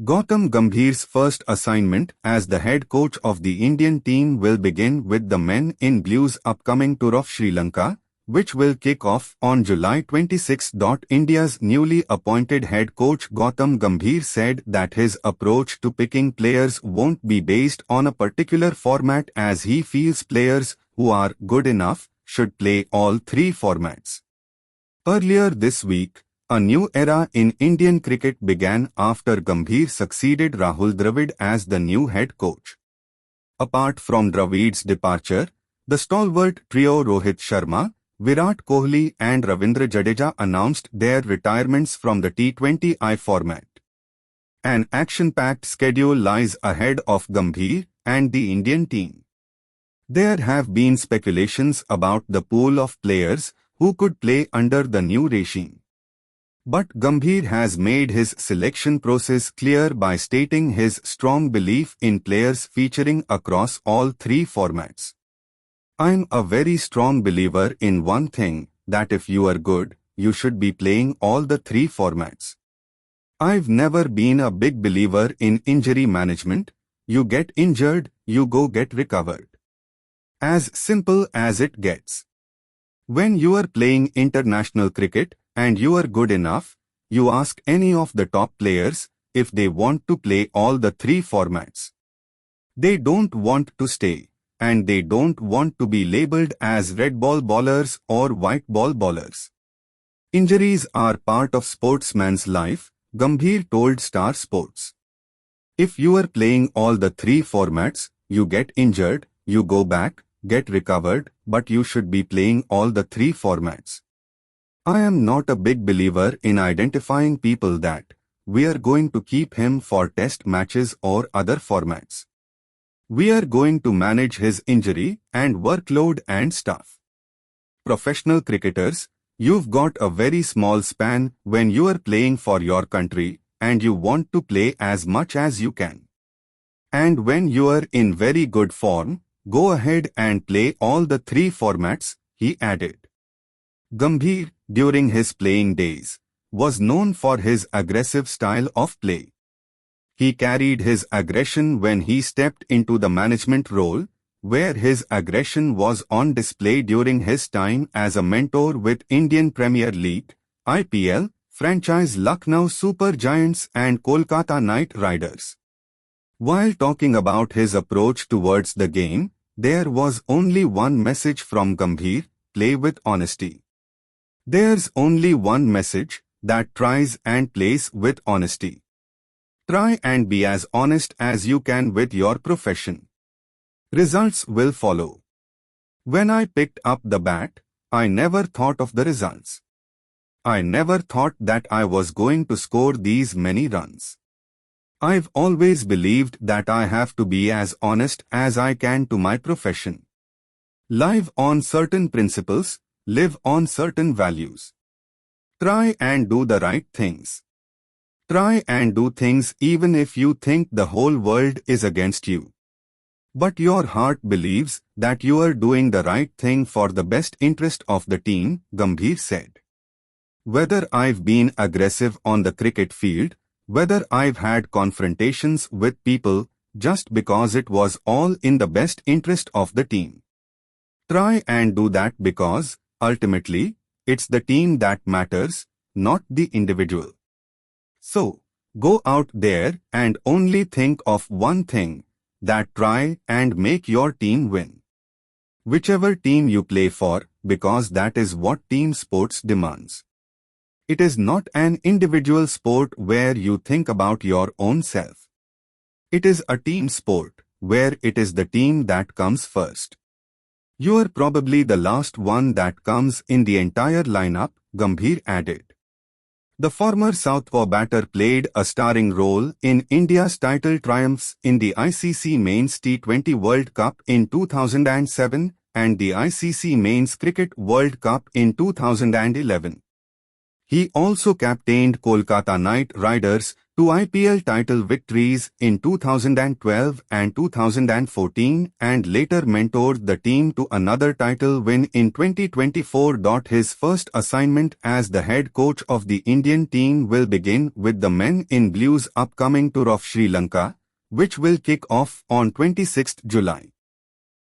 Gautam Gambhir's first assignment as the head coach of the Indian team will begin with the men in blue's upcoming tour of Sri Lanka, which will kick off on July 26. India's newly appointed head coach Gautam Gambhir said that his approach to picking players won't be based on a particular format, as he feels players who are good enough should play all three formats. Earlier this week, a new era in Indian cricket began after Gambhir succeeded Rahul Dravid as the new head coach. Apart from Dravid's departure, the stalwart trio Rohit Sharma, Virat Kohli and Ravindra Jadeja announced their retirements from the T20I format. An action-packed schedule lies ahead of Gambhir and the Indian team. There have been speculations about the pool of players who could play under the new regime. But Gambhir has made his selection process clear by stating his strong belief in players featuring across all three formats. "I'm a very strong believer in one thing, that if you are good, you should be playing all the three formats. I've never been a big believer in injury management. You get injured, you go get recovered. As simple as it gets. When you are playing international cricket, and you are good enough, you ask any of the top players if they want to play all the three formats. They don't want to stay, and they don't want to be labelled as red ball bowlers or white ball bowlers. Injuries are part of sportsman's life," Gambhir told Star Sports. "If you are playing all the three formats, you get injured, you go back, get recovered, but you should be playing all the three formats. I am not a big believer in identifying people that we are going to keep him for test matches or other formats. We are going to manage his injury and workload and stuff. Professional cricketers, you've got a very small span when you are playing for your country and you want to play as much as you can. And when you are in very good form, go ahead and play all the three formats," he added. Gambhir, during his playing days, was known for his aggressive style of play. He carried his aggression when he stepped into the management role, where his aggression was on display during his time as a mentor with Indian Premier League, IPL, franchise Lucknow Super Giants and Kolkata Knight Riders. While talking about his approach towards the game, there was only one message from Gambhir: play with honesty. There's only one message, that tries and plays with honesty. Try and be as honest as you can with your profession. Results will follow. When I picked up the bat, I never thought of the results. I never thought that I was going to score these many runs. I've always believed that I have to be as honest as I can to my profession. Live on certain principles, live on certain values. Try and do the right things. Try and do things even if you think the whole world is against you. But your heart believes that you are doing the right thing for the best interest of the team," Gambhir said. "Whether I've been aggressive on the cricket field, whether I've had confrontations with people, just because it was all in the best interest of the team. Try and do that because, ultimately, it's the team that matters, not the individual. So, go out there and only think of one thing, that try and make your team win. Whichever team you play for, because that is what team sports demands. It is not an individual sport where you think about your own self. It is a team sport, where it is the team that comes first. You're probably the last one that comes in the entire lineup," Gambhir added. The former southpaw batter played a starring role in India's title triumphs in the ICC Men's T20 World Cup in 2007 and the ICC Men's Cricket World Cup in 2011. He also captained Kolkata Knight Riders two IPL title victories in 2012 and 2014 and later mentored the team to another title win in 2024. His first assignment as the head coach of the Indian team will begin with the men in blue's upcoming tour of Sri Lanka, which will kick off on 26 July.